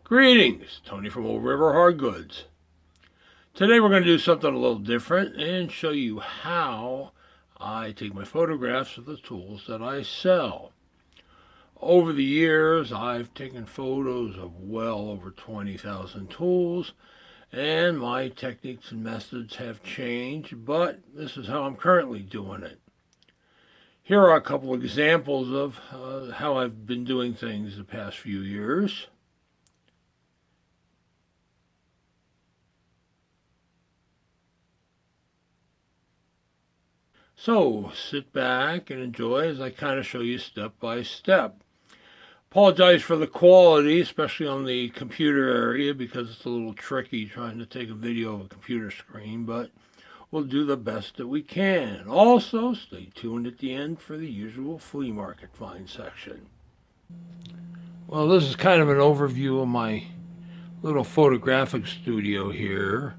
Greetings, Tony from Old River Hard Goods. Today we're going to do something a little different and show you how I take my photographs of the tools that I sell. Over the years, I've taken photos of well over 20,000 tools, and my techniques and methods have changed, but this is how I'm currently doing it. Here are a couple examples of how I've been doing things the past few years. So sit back and enjoy as I kind of show you step by step. Apologize for the quality, especially on the computer area, because it's a little tricky trying to take a video of a computer screen, but we'll do the best that we can. Also, stay tuned at the end for the usual flea market find section. Well, this is kind of an overview of my little photographic studio here.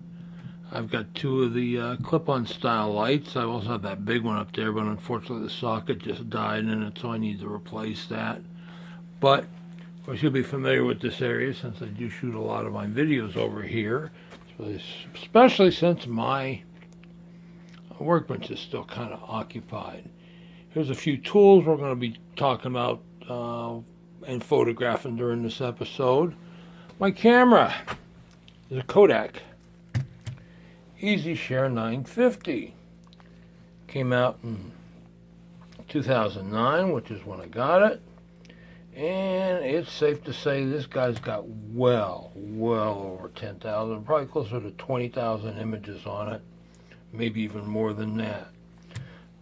I've got two of the clip-on style lights. I also have that big one up there, but unfortunately the socket just died in it, so I need to replace that. But, of course, you'll be familiar with this area since I do shoot a lot of my videos over here, especially since my workbench is still kind of occupied. Here's a few tools we're going to be talking about and photographing during this episode. My camera is a Kodak EasyShare 950. Came out in 2009, which is when I got it. And it's safe to say this guy's got well over 10,000, probably closer to 20,000 images on it. Maybe even more than that.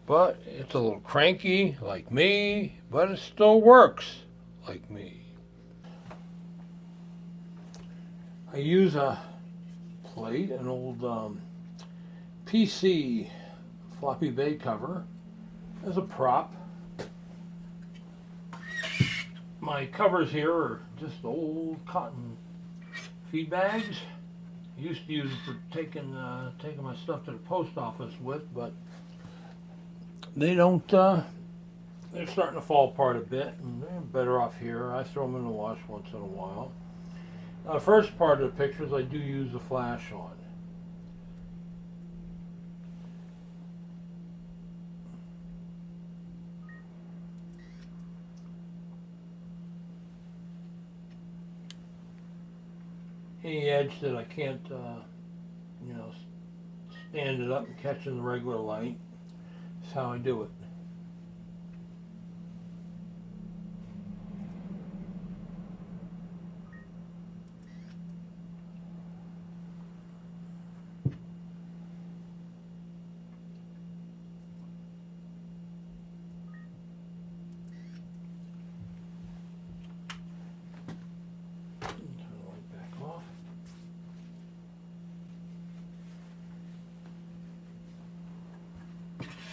But it's a little cranky, like me, but it still works like me. I use a plate, an old PC floppy bay cover as a prop. My covers here are just old cotton feed bags. I used to use it for taking my stuff to the post office with, but they don't. They're starting to fall apart a bit, and they're better off here. I throw them in the wash once in a while. Now, the first part of the pictures, I do use a flash on. Any edge that I can't, stand it up and catch in the regular light is how I do it.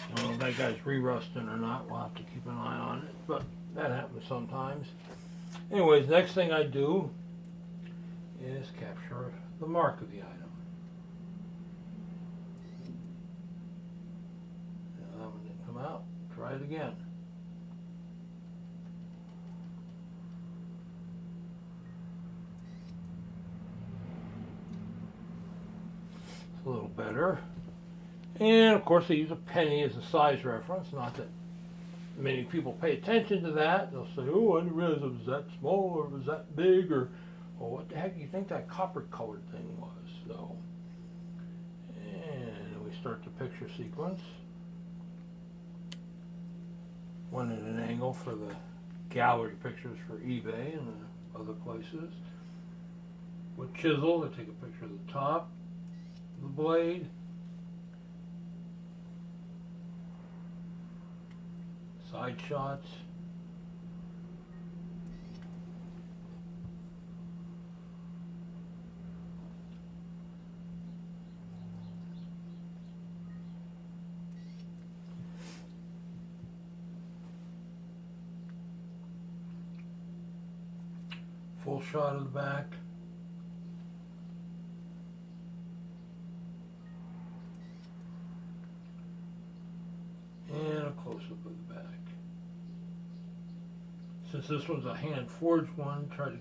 I don't know if that guy's re-rusting or not. We'll have to keep an eye on it, but that happens sometimes. Anyways, next thing I do is capture the mark of the item. Now that one didn't come out. Try it again. It's a little better. And of course I use a penny as a size reference, not that many people pay attention to that. They'll say, oh, I didn't realize it was that small or it was that big, or oh, what the heck do you think that copper colored thing was? So, and we start the picture sequence. One at an angle for the gallery pictures for eBay and other places. With chisel, I take a picture of the top of the blade. Side shots. Full shot of the back. And a close-up of the back. Since this one's a hand-forged one, try to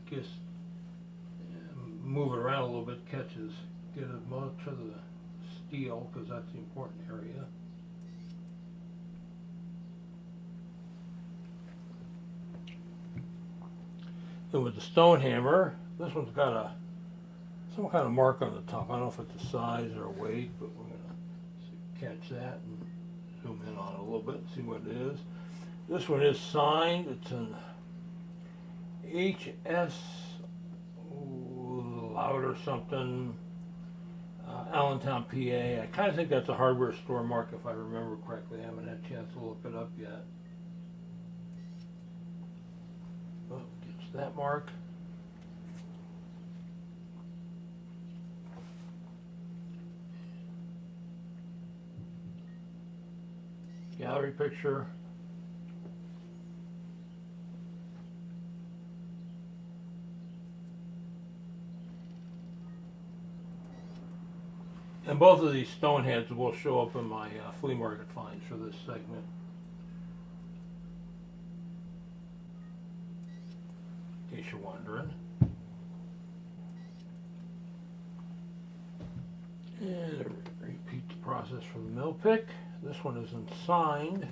move it around a little bit, catches, get as much of the steel, because that's the important area. And with the stone hammer, this one's got some kind of mark on the top. I don't know if it's a size or a weight, but we're going to catch that and zoom in on it a little bit and see what it is. This one is signed. It's an HS Loud or something, Allentown, PA. I kind of think that's a hardware store mark if I remember correctly. I haven't had a chance to look it up yet. Oh, gets that mark. Gallery picture. And both of these stone heads will show up in my flea market finds for this segment. In case you're wondering. And repeat the process for the mill pick. This one isn't signed.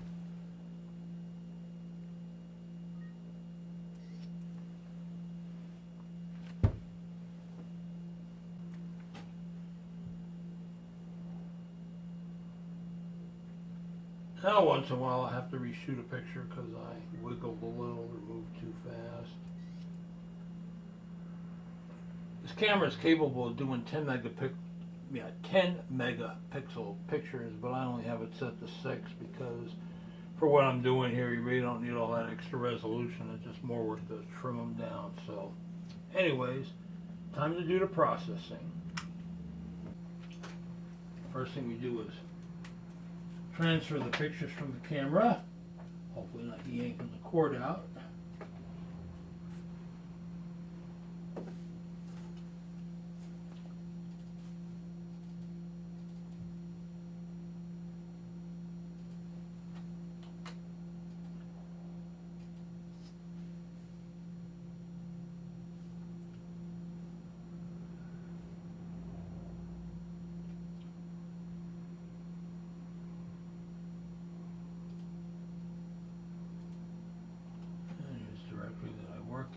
Now once in a while I have to reshoot a picture because I wiggled a little or moved too fast. This camera is capable of doing 10 megapixel pictures, but I only have it set to 6 because for what I'm doing here you really don't need all that extra resolution. It's just more work to trim them down. So anyways, time to do the processing. First thing we do is transfer the pictures from the camera, hopefully not yanking the cord out.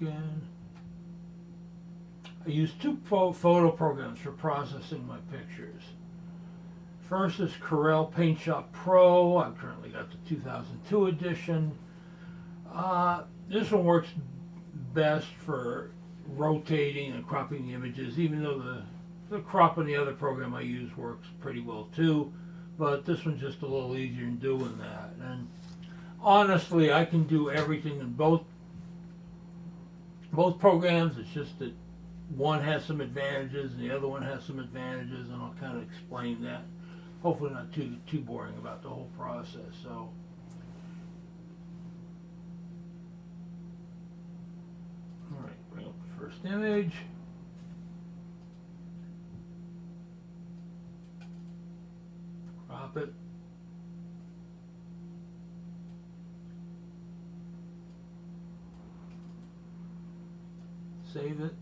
In. I use two photo programs for processing my pictures. First is Corel Paint Shop Pro. I've currently got the 2002 edition. This one works best for rotating and cropping the images, even though the crop in the other program I use works pretty well too, but this one's just a little easier in doing that. And honestly, I can do everything in both programs. It's just that one has some advantages and the other one has some advantages, and I'll kind of explain that. Hopefully not too boring about the whole process. So all right, bring up the first image. Crop it. Save it.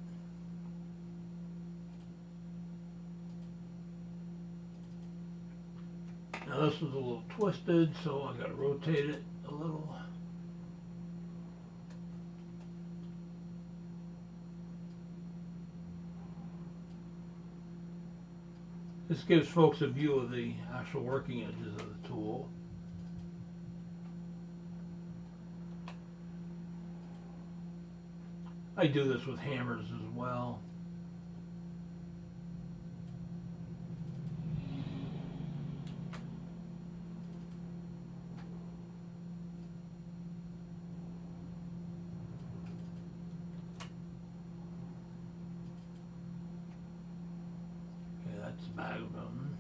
Now this was a little twisted, so I got to rotate it a little. This gives folks a view of the actual working edges of the tool. I do this with hammers as well. Okay, that's a bag of them.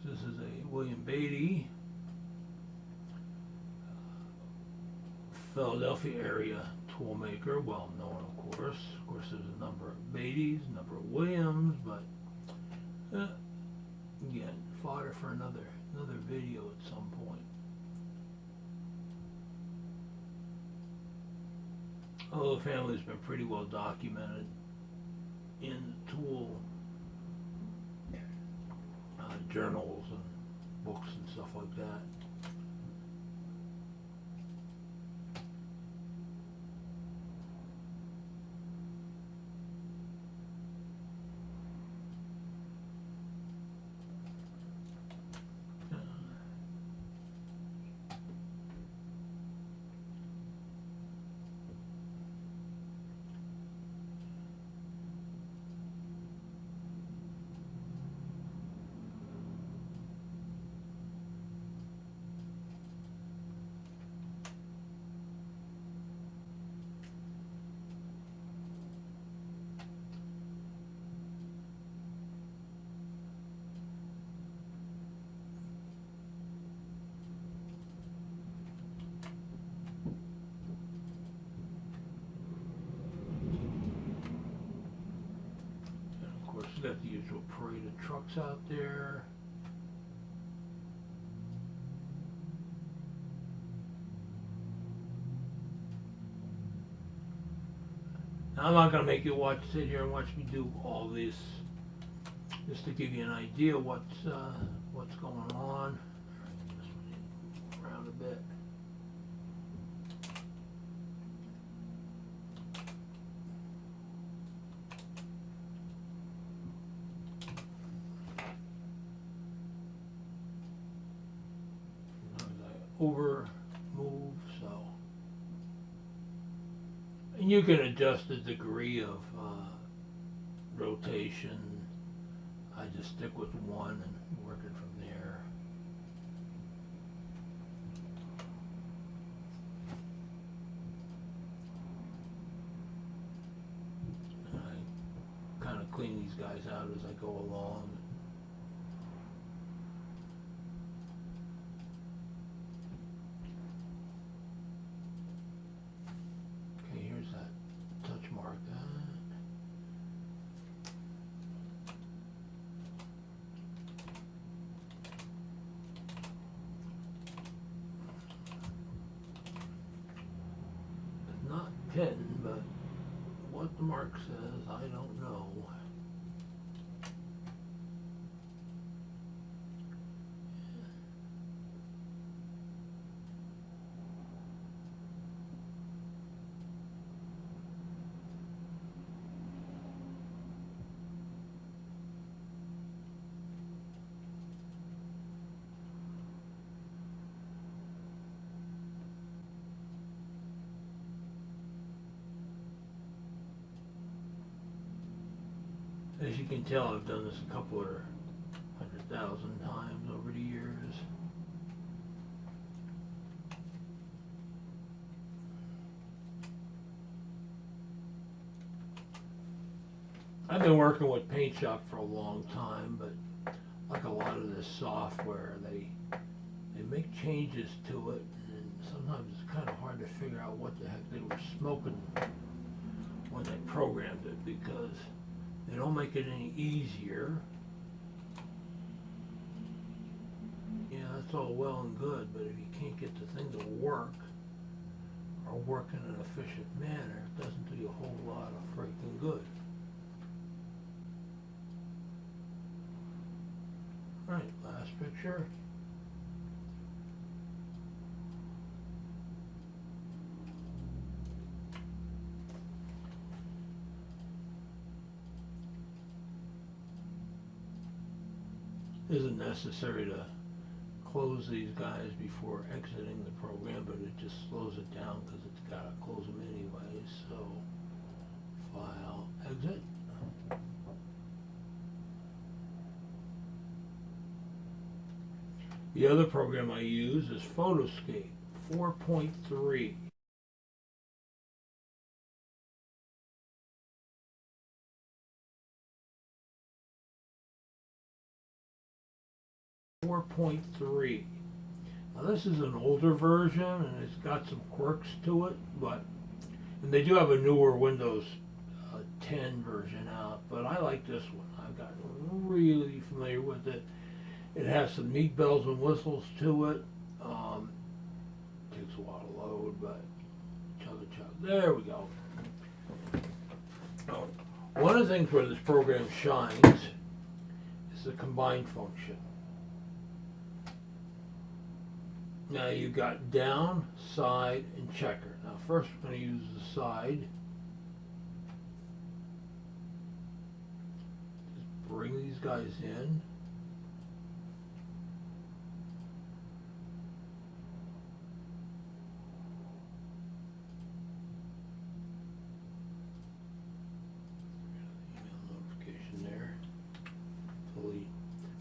This is a William Beatty, Philadelphia area tool maker, well known of course. Of course there's a number of Beattys, a number of Williams, but again, fodder for another another video at some point. Although the family's been pretty well documented in the tool journals and books and stuff like that. You got the usual parade of trucks out there. Now, I'm not going to make you sit here and watch me do all this, just to give you an idea what's going on. Just move around a bit. Over move, so, and you can adjust the degree of rotation. I just stick with one and work it from there. And I kind of clean these guys out as I go along. Hidden, but what the mark says, I don't know. As you can tell, I've done this a couple or 100,000 times over the years. I've been working with Paint Shop for a long time, but like a lot of this software, they make changes to it, and sometimes it's kind of hard to figure out what the heck they were smoking when they programmed it, because they don't make it any easier. Yeah, that's all well and good, but if you can't get the thing to work, or work in an efficient manner, it doesn't do you a whole lot of freaking good. Right, last picture. Isn't necessary to close these guys before exiting the program, but it just slows it down because it's got to close them anyway. So, file, exit. The other program I use is Photoscape 4.3. Now this is an older version and it's got some quirks to it, and they do have a newer Windows 10 version out, but I like this one. I've gotten really familiar with it. It has some neat bells and whistles to it. Takes a while to load, but chug. There we go. Now, one of the things where this program shines is the combine function. Now you've got down, side, and checker. Now first we're going to use the side. Just bring these guys in.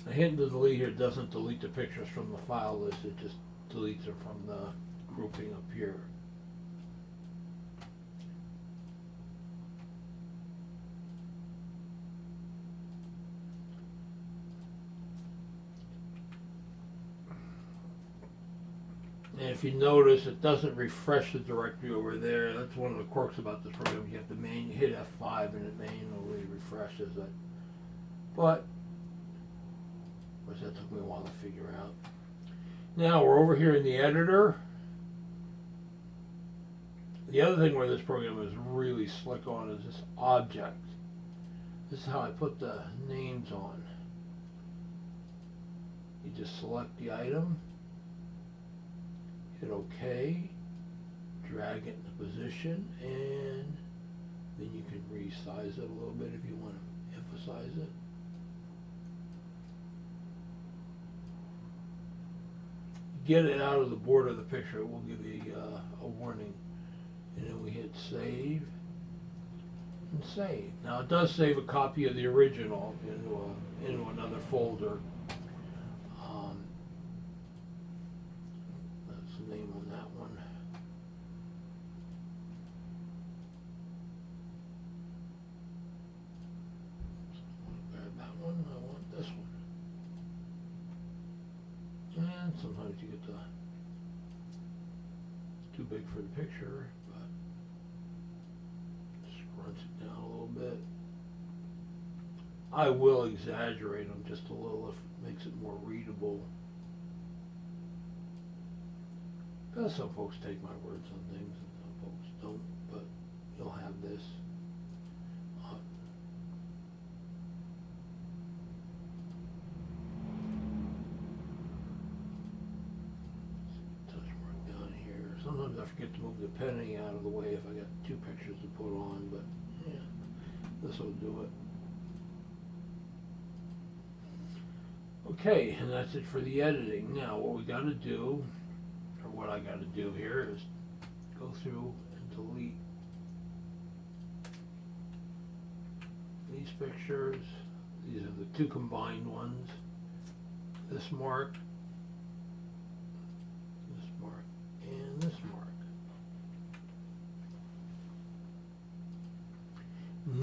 The hint to delete here doesn't delete the pictures from the file list, it just deletes them from the grouping up here. And if you notice, it doesn't refresh the directory over there. That's one of the quirks about this program. You have to hit F5 and it manually refreshes it. But that took me a while to figure out. Now we're over here in the editor. The other thing where this program is really slick on is this object. This is how I put the names on. You just select the item, hit OK, drag it into position, and then you can resize it a little bit if you want to emphasize it. Get it out of the border of the picture, it will give you a warning. And then we hit save and save. Now it does save a copy of the original into another folder. That's the name on that one. So I want to grab that one, I want this one. And sometimes you get too big for the picture, but scrunch it down a little bit. I will exaggerate them just a little if it makes it more readable. Because some folks take my words on things and some folks don't, but you'll have this. Sometimes I forget to move the penny out of the way if I got two pictures to put on, but yeah, this will do it. Okay, and that's it for the editing. Now what we got to do, or what I got to do here, is go through and delete these pictures. These are the two combined ones. This mark, and this mark.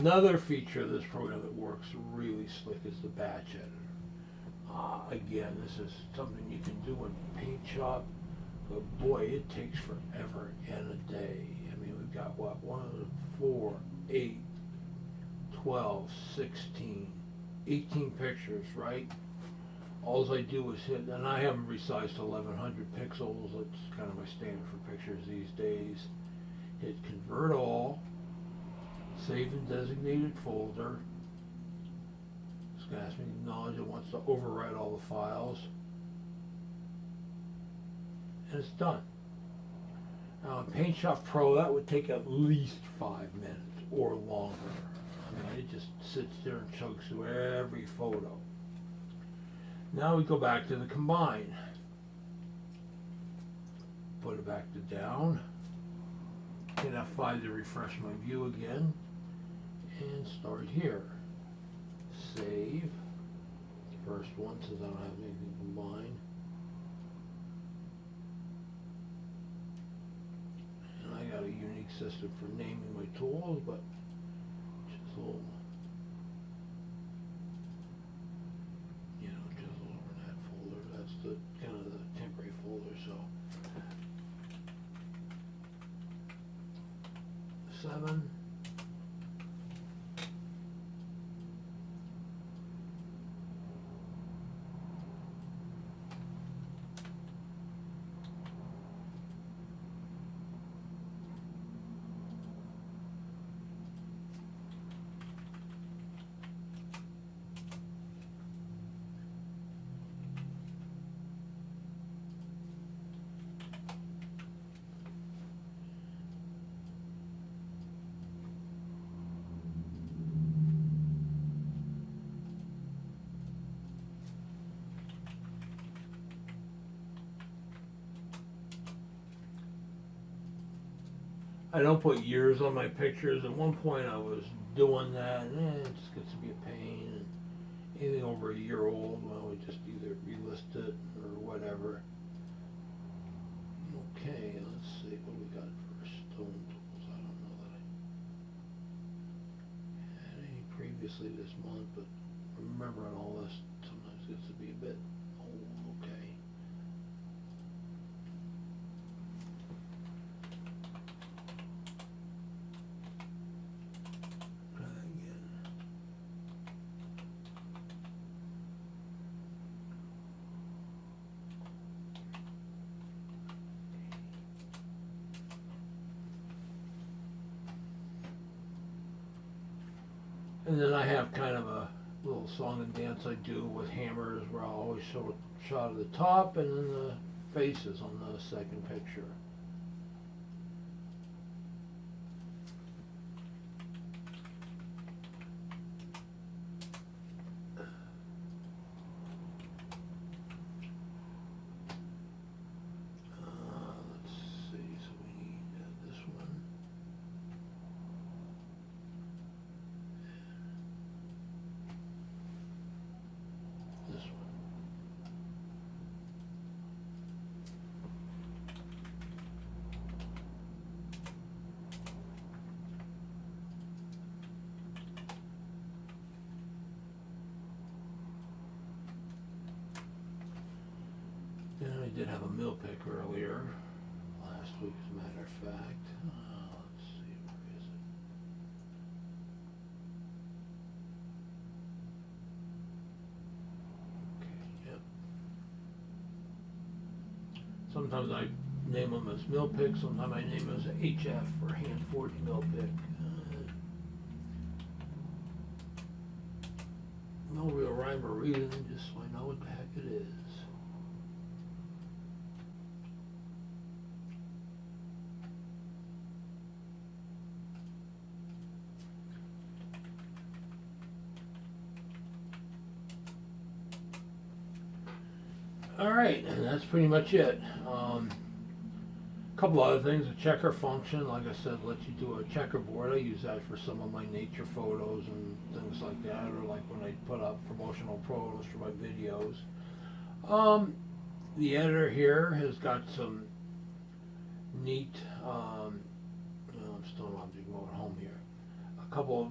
Another feature of this program that works really slick is the batch editor. Again, this is something you can do in Paint Shop, but boy, it takes forever and a day. I mean, we've got what, 1, 4, 8, 12, 16, 18 pictures, right? All I do is hit, and I haven't resized to 1100 pixels, that's kind of my standard for pictures these days. Hit convert all, save in designated folder. It's going to ask me to acknowledge it wants to overwrite all the files. And it's done. Now in Paint Shop Pro, that would take at least 5 minutes or longer. I mean, it just sits there and chugs through every photo. Now we go back to the combine. Put it back to down. Hit F5 to refresh my view again. And start here. Save. First one, since I don't have anything combined. And I got a unique system for naming my tools, but chisel. The kind of the temporary folder, so 7, I don't put years on my pictures. At one point I was doing that, and it just gets to be a pain. And anything over a year old, well, we just either relist it or whatever. Okay, let's see what we got for stone tools. I don't know that I had any previously this month, but remembering all this sometimes gets to be a bit old. Okay. Try that again. And then I have kind of a little song and dance I do with hammers where I'll always show a shot of the top and then the faces on the second picture. Let's see, so we need this one. This one. And I did have a mill pick earlier, last week as a matter of fact. Let's see, where is it? Okay, yep. Sometimes I name them as mill pick, sometimes I name them as HF or hand 40 mill pick. No real rhyme or reason, just so I know what the heck it is. Alright, and that's pretty much it. Couple other things, a checker function, like I said, lets you do a checkerboard. I use that for some of my nature photos and things like that, or like when I put up promotional photos for my videos. The editor here has got some neat, I'm still in object mode home here, a couple of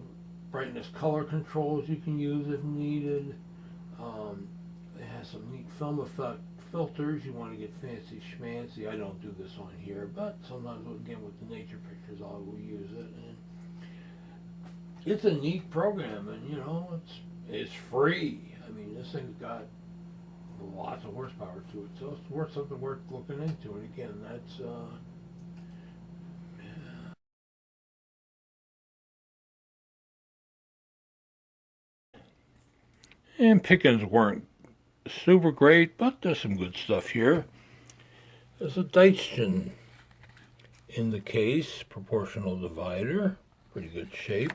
brightness color controls you can use if needed. It has some neat film effect filters. You want to get fancy schmancy. I don't do this on here, but sometimes again with the nature pictures I will use it. And it's a neat program, and you know it's free. I mean, this thing's got lots of horsepower to it, so it's worth something worth looking into. And again, that's and pickings weren't super great, but there's some good stuff here. There's a Deichstrom in the case, proportional divider, pretty good shape.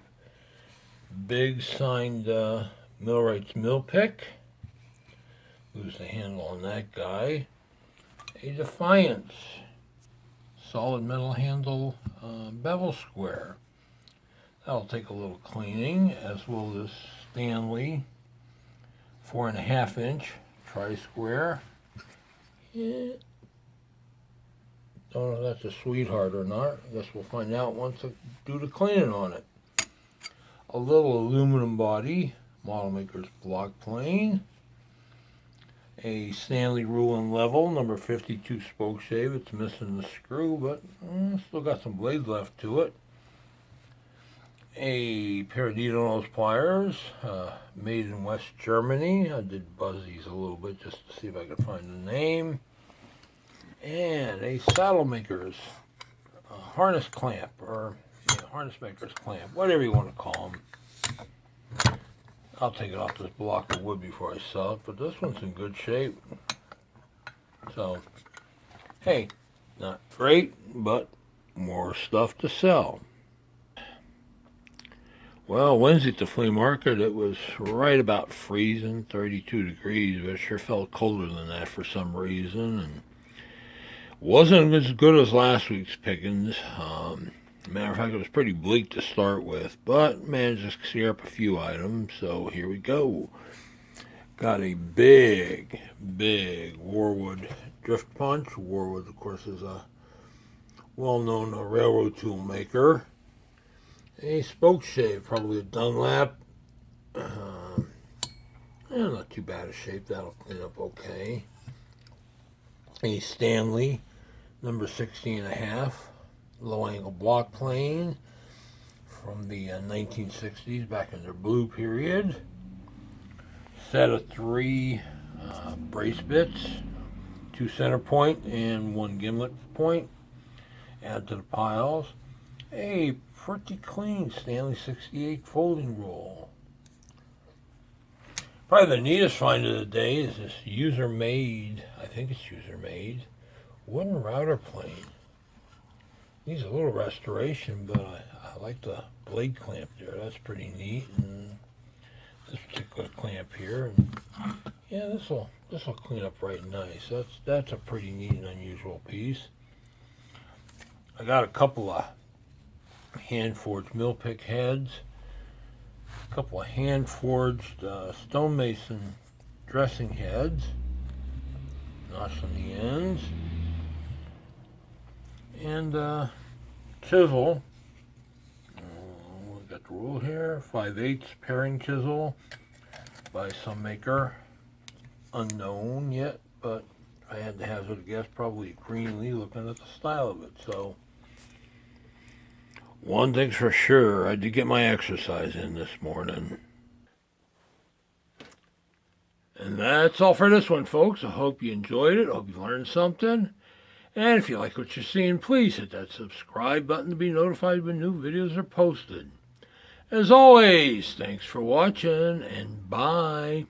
Big signed Millwright's mill pick. Lose the handle on that guy. A Defiance, solid metal handle bevel square. That'll take a little cleaning, as will this Stanley 4.5 inch tri-square. Yeah. Don't know if that's a sweetheart or not. I guess we'll find out once I do the cleaning on it. A little aluminum body, model maker's block plane. A Stanley rule and level, number 52 spoke shave. It's missing the screw, but still got some blades left to it. A pair of needle nose pliers, made in West Germany. I did buzz these a little bit just to see if I could find the name. And a saddle maker's harness clamp, or harness maker's clamp, whatever you want to call them. I'll take it off this block of wood before I sell it, but this one's in good shape. So, hey, not great, but more stuff to sell. Well, Wednesday at the flea market, it was right about freezing, 32 degrees, but it sure felt colder than that for some reason, and wasn't as good as last week's pickings. Matter of fact, it was pretty bleak to start with, but managed to clear up a few items, so here we go. Got a big Warwood drift punch. Warwood, of course, is a well-known railroad tool maker. A spoke shave, probably a Dunlap. Not too bad a shape. That'll clean up okay. A Stanley, number 16.5, low-angle block plane from the 1960s, back in their blue period. Set of 3 brace bits, 2 center point and 1 gimlet point. Add to the piles. A pretty clean Stanley 68 folding roll. Probably the neatest find of the day is this user-made, I think it's user-made, wooden router plane. Needs a little restoration, but I like the blade clamp there. That's pretty neat. And this particular clamp here, and yeah, this will clean up right nice. That's a pretty neat and unusual piece. I got a couple of hand-forged mill pick heads, a couple of hand-forged stonemason dressing heads, notched on the ends, and chisel. We got the rule here, 5/8 paring chisel by some maker, unknown yet, but I had to hazard a guess, probably Greenlee, looking at the style of it. So one thing's for sure, I did get my exercise in this morning. And that's all for this one, folks. I hope you enjoyed it. I hope you learned something. And if you like what you're seeing, please hit that subscribe button to be notified when new videos are posted. As always, thanks for watching, and bye.